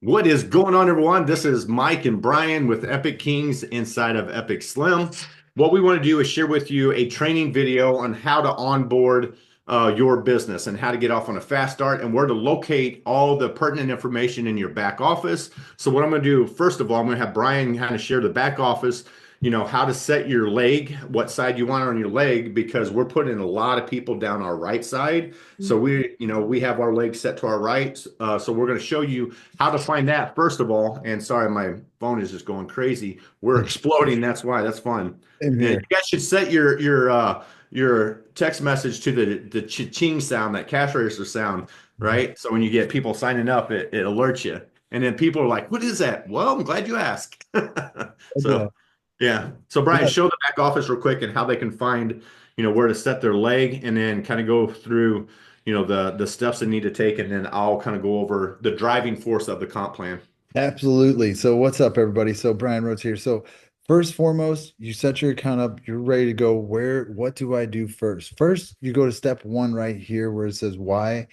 What is going on, everyone? This is Mike and Brian with EpicKings inside of EpicSlim. What we want to do is share with you a training video on how to onboard your business and how to get off on a fast start and where to locate all the pertinent information in your back office. So what I'm going to do, first of all, I'm going to have Brian kind of share the back office, how to set your leg, what side you want on your leg, because we're putting a lot of people down our right side. So we have our legs set to our right. So we're going to show you how to find that first of all. And sorry, my phone is just going crazy. We're exploding. That's why. That's fun. Same And you here. guys should set your text message to the cha-ching sound, that cash register sound, Mhm. right? So when you get people signing up, it alerts you. And then people are like, "What is that?" Well, I'm glad you asked. Yeah. So yeah. So Brian, Yeah, show the back office real quick and how they can find, where to set their leg, and then kind of go through, the steps they need to take, and then I'll kind of go over the driving force of the comp plan. absolutely. So what's up, everybody? So Brian Rhodes here. So first foremost, you set your account up, you're ready to go. What do I do first? First, you go to step one right here where it says why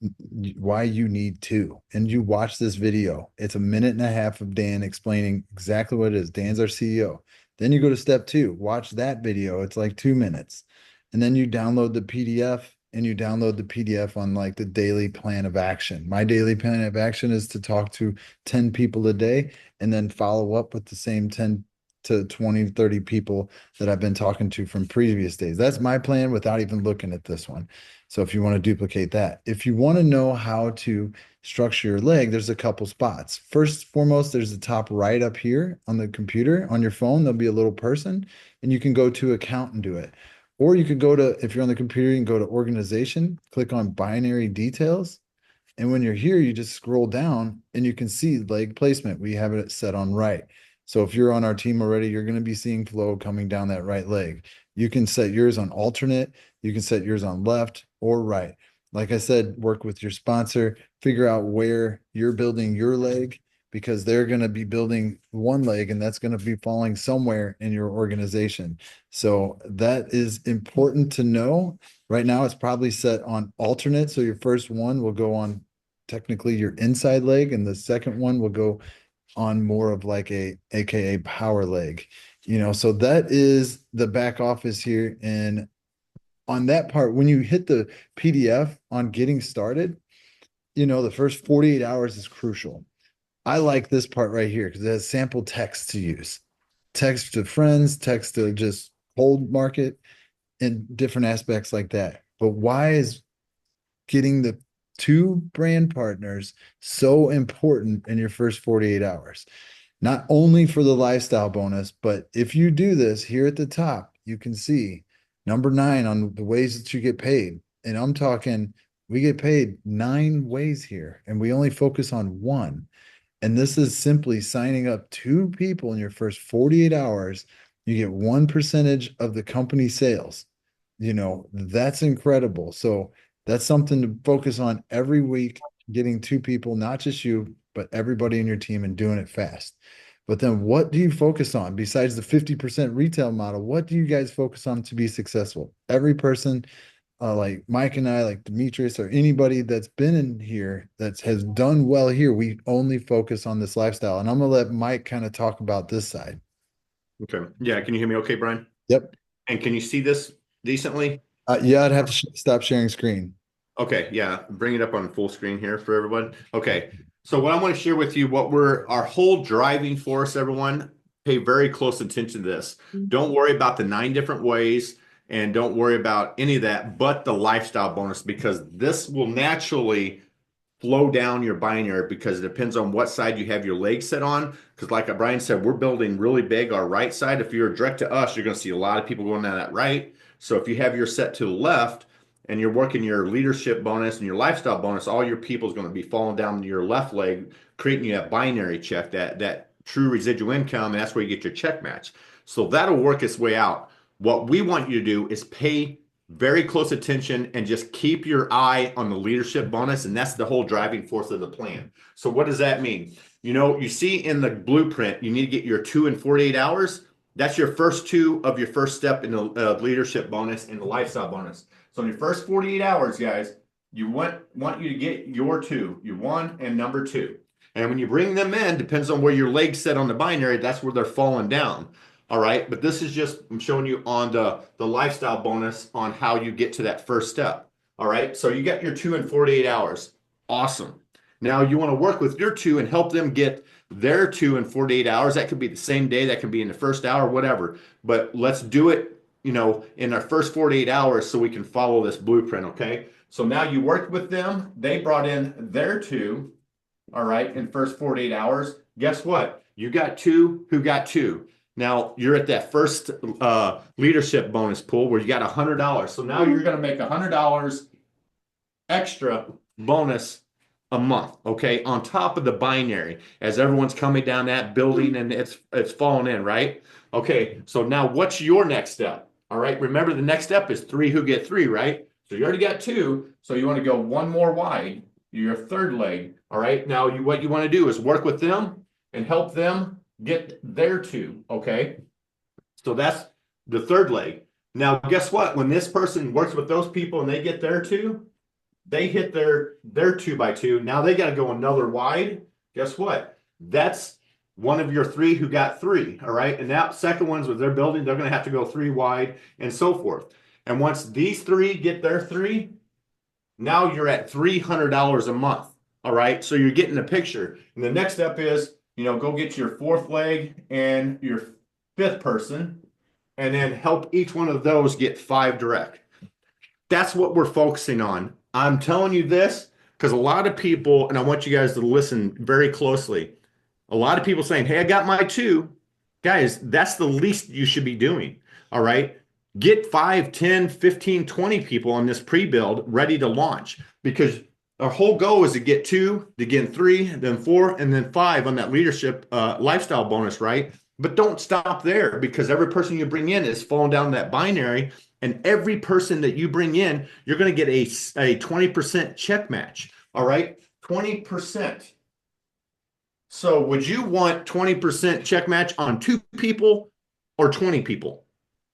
you need to. And you watch this video. It's a minute and a half of Dan explaining exactly what it is. Dan's our CEO. Then you go to step two, watch that video. It's like 2 minutes. And then you download the PDF and you download the PDF on like the daily plan of action. My daily plan of action is to talk to 10 people a day and then follow up with the same 10 to 20, 30 people that I've been talking to from previous days. That's my plan without even looking at this one. So if you want to duplicate that, if you want to know how to structure your leg, there's a couple spots. First foremost, there's the top right up here on the computer. On your phone, there'll be a little person, and you can go to account and do it. Or you could go to, if you're on the computer, you can go to organization, click on binary details. And when you're here, you just scroll down and you can see leg placement. We have it set on right. So if you're on our team already, you're going to be seeing flow coming down that right leg. You can set yours on alternate. You can set yours on left or right. Like I said, work with your sponsor, figure out where you're building your leg because they're going to be building one leg and that's going to be falling somewhere in your organization. So that is important to know. Right now, it's probably set on alternate. So your first one will go on technically your inside leg, and the second one will go on more of like a AKA power leg. So that is the back office here. And on that part, when you hit the PDF on getting started, the first 48 hours is crucial. I like this part right here because it has sample text to use. Text to friends, text to just cold market, and different aspects like that. But why is getting the two brand partners so important in your first 48 hours? Not only for the lifestyle bonus, but if you do this here at the top, you can see number 9 on the ways that you get paid. And I'm talking, we get paid 9 ways here, and we only focus on one. And this is simply signing up two people in your first 48 hours. You get 1% of the company sales. That's incredible. So that's something to focus on every week, getting two people, not just you, but everybody in your team and doing it fast. But then what do you focus on besides the 50% retail model? What do you guys focus on to be successful? Every person like Mike and I, like Demetrius, or anybody that's been in here that has done well here, we only focus on this lifestyle. And I'm gonna let Mike kind of talk about this side. Okay. Yeah. Can you hear me okay, Brian? Yep. And can you see this decently? Yeah, I'd have to stop sharing screen. Okay, yeah, bring it up on full screen here for everyone. Okay, so what I want to share with you, what we're our whole driving force, everyone, pay very close attention to this. Don't worry about the 9 different ways and don't worry about any of that, but the lifestyle bonus, because this will naturally flow down your binary because it depends on what side you have your legs set on. Because, like Brian said, we're building really big our right side. If you're direct to us, you're going to see a lot of people going down that right. So, if you have your set to the left and you're working your leadership bonus and your lifestyle bonus, all your people is going to be falling down your left leg, creating you a binary check, that true residual income, and that's where you get your check match. So that'll work its way out. What we want you to do is pay very close attention and just keep your eye on the leadership bonus. And that's the whole driving force of the plan. So what does that mean? You see in the blueprint, you need to get your 2 and 48 hours. That's your first two of your first step in the leadership bonus and the lifestyle bonus. So in your first 48 hours, guys, you want you to get your two, your one and number two. And when you bring them in, depends on where your legs set on the binary, that's where they're falling down. All right. But this is just, I'm showing you on the lifestyle bonus on how you get to that first step. All right. So you got your 2 and 48 hours. Awesome. Now you want to work with your 2 and help them get their 2 and 48 hours. That could be the same day, that can be in the first hour, whatever. But let's do it, in our first 48 hours so we can follow this blueprint. Okay. So now you worked with them. They brought in their 2. All right. In first 48 hours. Guess what? You got 2 who got 2. Now you're at that first leadership bonus pool where you got $100. So now you're going to make $100 extra bonus a month, okay, on top of the binary as everyone's coming down that building and it's falling in, right? Okay, so now what's your next step? All right, remember the next step is 3 who get 3, right? So you already got 2, so you want to go one more wide, your third leg. All right, now what you want to do is work with them and help them get their 2, okay? So that's the third leg. Now, guess what? When this person works with those people and they get their 2, they hit their 2x2. Now they got to go another wide. Guess what? That's one of your 3 who got 3. All right. And that second ones with their building, they're going to have to go 3 wide and so forth. And once these 3 get their 3, now you're at $300 a month. All right. So you're getting the picture. And the next step is, go get your 4th leg and your 5th person and then help each one of those get 5 direct. That's what we're focusing on. I'm telling you this because a lot of people, and I want you guys to listen very closely. A lot of people saying, hey, I got my 2. Guys, that's the least you should be doing. All right. Get 5, 10, 15, 20 people on this pre-build ready to launch because our whole goal is to get 2, to get 3, then 4, and then 5 on that leadership lifestyle bonus, right? But don't stop there because every person you bring in is falling down that binary. And every person that you bring in, you're going to get a 20% check match. All right. 20%. So would you want 20% check match on 2 people or 20 people?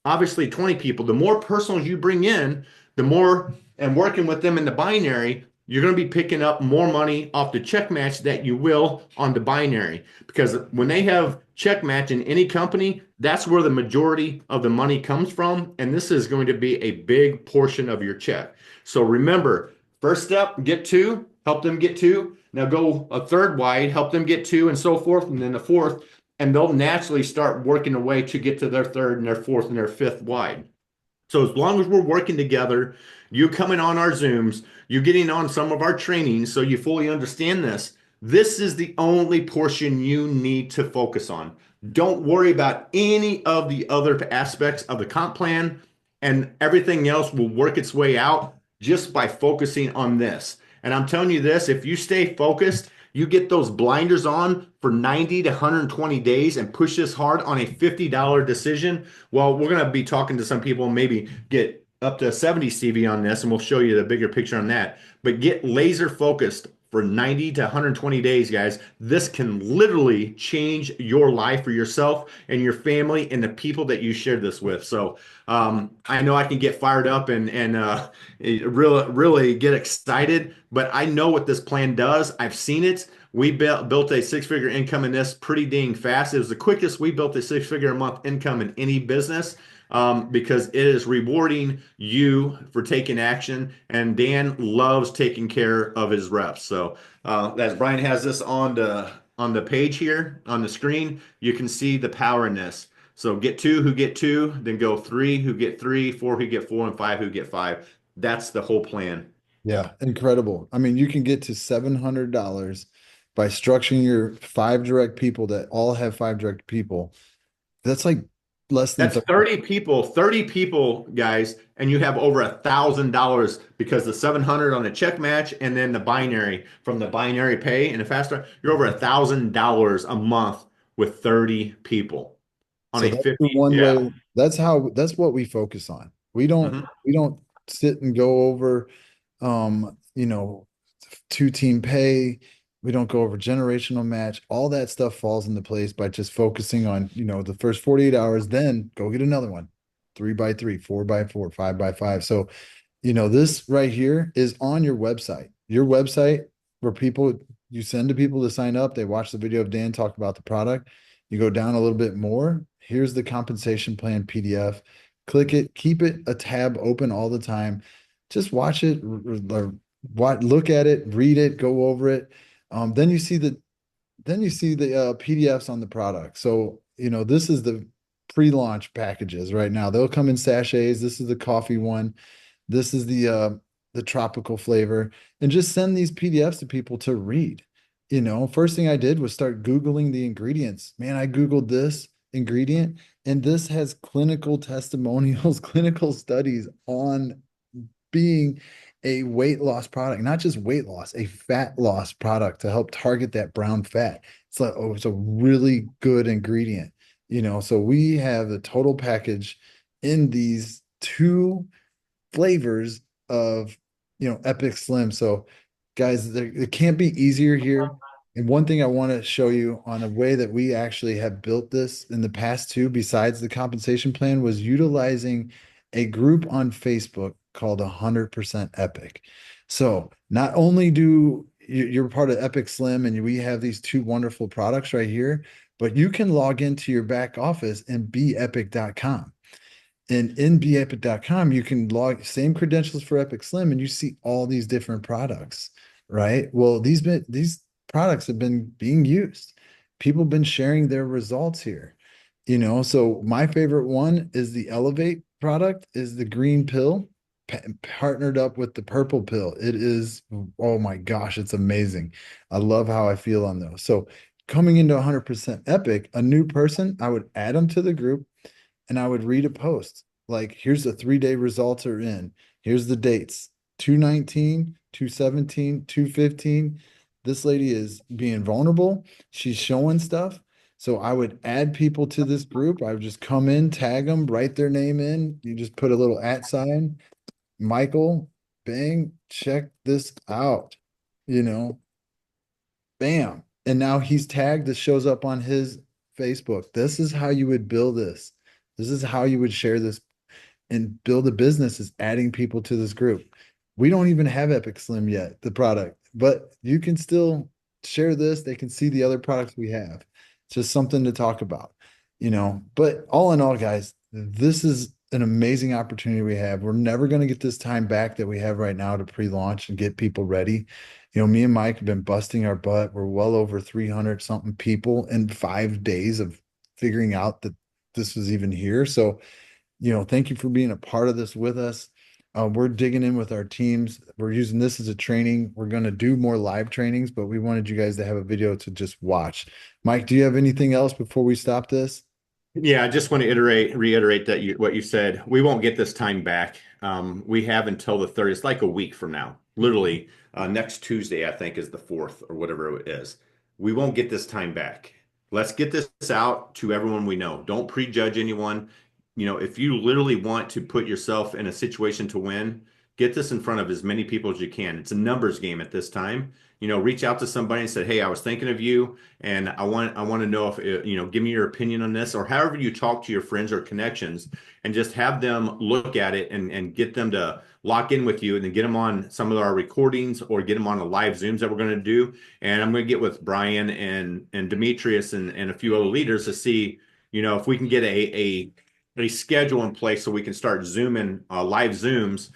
Obviously 20 people. The more personals you bring in, the more, and working with them in the binary, you're going to be picking up more money off the check match that you will on the binary. Because when they have check match in any company, that's where the majority of the money comes from. And this is going to be a big portion of your check. So remember, first step, get 2, help them get 2. Now go a third wide, help them get 2 and so forth. And then the 4th, and they'll naturally start working away to get to their 3rd and their 4th and their 5th wide. So as long as we're working together, you coming on our Zooms, you getting on some of our trainings so you fully understand this, this is the only portion you need to focus on. Don't worry about any of the other aspects of the comp plan, and everything else will work its way out just by focusing on this. And I'm telling you this, if you stay focused, you get those blinders on for 90 to 120 days and push this hard on a $50 decision. Well, we're going to be talking to some people and maybe get up to 70 CV on this, and we'll show you the bigger picture on that. But get laser focused for 90 to 120 days, guys. This can literally change your life for yourself and your family and the people that you share this with. So I know I can get fired up and really get excited, but I know what this plan does. I've seen it. We built a 6-figure income in this pretty dang fast. It was the quickest we built a 6-figure a month income in any business. Because it is rewarding you for taking action, and Dan loves taking care of his reps. So as Brian has this on the page here on the screen, you can see the power in this. So get 2 who get 2, then go 3 who get 3, 4 who get 4, and 5 who get 5. That's the whole plan. Yeah, incredible. I mean, you can get to $700 by structuring your 5 direct people that all have 5 direct people. That's like less than That's 30 people, guys, and you have over $1,000 because the 700 on the check match and then the binary from the binary pay and the fast start, you're over $1,000 a month with 30 people on So a that's 50. the one Yeah. way. That's what we focus on. We don't sit and go over, you know, 2-team pay. We don't go over generational match. All that stuff falls into place by just focusing on, the first 48 hours, then go get another one, 3x3, 4x4, 5x5. So, this right here is on your website where people, you send to people to sign up. They watch the video of Dan talk about the product. You go down a little bit more. Here's the compensation plan PDF. Click it, keep it a tab open all the time. Just watch it, look at it, read it, go over it. Then you see the PDFs on the product. So, this is the pre-launch packages right now. They'll come in sachets. This is the coffee one. This is the tropical flavor, and just send these PDFs to people to read. First thing I did was start Googling the ingredients. Man, I Googled this ingredient, and this has clinical testimonials, clinical studies on being a weight loss product, not just weight loss, a fat loss product to help target that brown fat. It's like, oh, it's a really good ingredient. So we have the total package in these two flavors of, EpicSlim. So guys, it can't be easier here. And one thing I want to show you on a way that we actually have built this in the past too, besides the compensation plan, was utilizing a group on Facebook called 100% Epic. So not only do you're part of EpicSlim and we have these two wonderful products right here, but you can log into your back office and beepic.com. And in beepic.com, you can log same credentials for EpicSlim and you see all these different products, right? Well, these products have been being used. People have been sharing their results here. So my favorite one is the Elevate product, is the green pill partnered up with the purple pill. It is, oh my gosh, it's amazing. I love how I feel on those. So coming into 100% Epic, a new person, I would add them to the group and I would read a post like, here's the 3-day results are in. Here's the dates: 2/19, 2/17, 2/15. This lady is being vulnerable. She's showing stuff. So I would add people to this group. I would just come in, tag them, write their name in. You just put a little @ sign, Michael, bang, check this out, you know, bam. And now he's tagged. This shows up on his Facebook. This is how you would build this. This is how you would share this and build a business, is adding people to this group. We don't even have EpicSlim yet, the product, but you can still share this. They can see the other products we have. It's just something to talk about, But all in all, guys, this is an amazing opportunity we have. We're never going to get this time back that we have right now to pre-launch and get people ready. Me and Mike have been busting our butt. We're well over 300 something people in 5 days of figuring out that this was even here. So, thank you for being a part of this with us. We're digging in with our teams. We're using this as a training. We're going to do more live trainings, but we wanted you guys to have a video to just watch. Mike, do you have anything else before we stop this? Yeah, I just want to reiterate that what you said. We won't get this time back. We have until the 30th. It's like a week from now. Literally, next Tuesday, I think, is the 4th or whatever it is. We won't get this time back. Let's get this out to everyone we know. Don't prejudge anyone. If you literally want to put yourself in a situation to win, get this in front of as many people as you can. It's a numbers game at this time. Reach out to somebody and say, "Hey, I was thinking of you, and I want to know if give me your opinion on this," or however you talk to your friends or connections, and just have them look at it and get them to lock in with you, and then get them on some of our recordings or get them on the live Zooms that we're going to do. And I'm going to get with Brian and Demetrius and a few other leaders to see, if we can get a schedule in place so we can start Zooming live Zooms,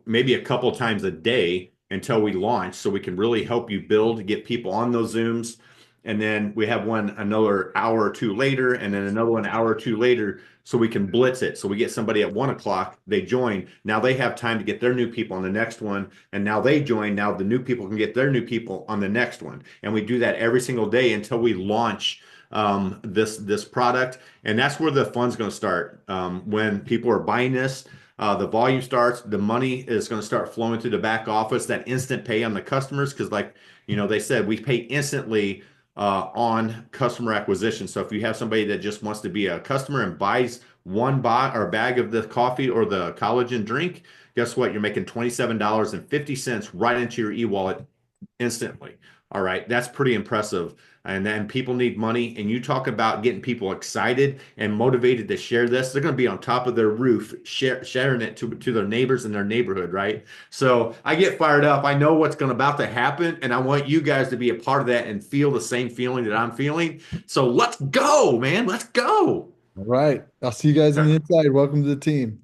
maybe a couple times a day until we launch, so we can really help you build, get people on those Zooms. And then we have one another hour or two later, and then another 1 hour or two later, so we can blitz it. So we get somebody at 1 o'clock, they join. Now they have time to get their new people on the next one. And now they join. Now the new people can get their new people on the next one. And we do that every single day until we launch this product. And that's where the fun's going to start. When people are buying this, the volume starts, the money is going to start flowing through the back office, that instant pay on the customers. Because like, they said, we pay instantly on customer acquisition. So if you have somebody that just wants to be a customer and buys one bag of the coffee or the collagen drink, guess what? You're making $27.50 right into your e-wallet instantly. All right, that's pretty impressive. And then people need money, and you talk about getting people excited and motivated to share this. They're going to be on top of their roof, sharing it to their neighbors in their neighborhood, right? So I get fired up. I know what's going about to happen, and I want you guys to be a part of that and feel the same feeling that I'm feeling. So let's go, man. Let's go. All right. I'll see you guys on the inside. Welcome to the team.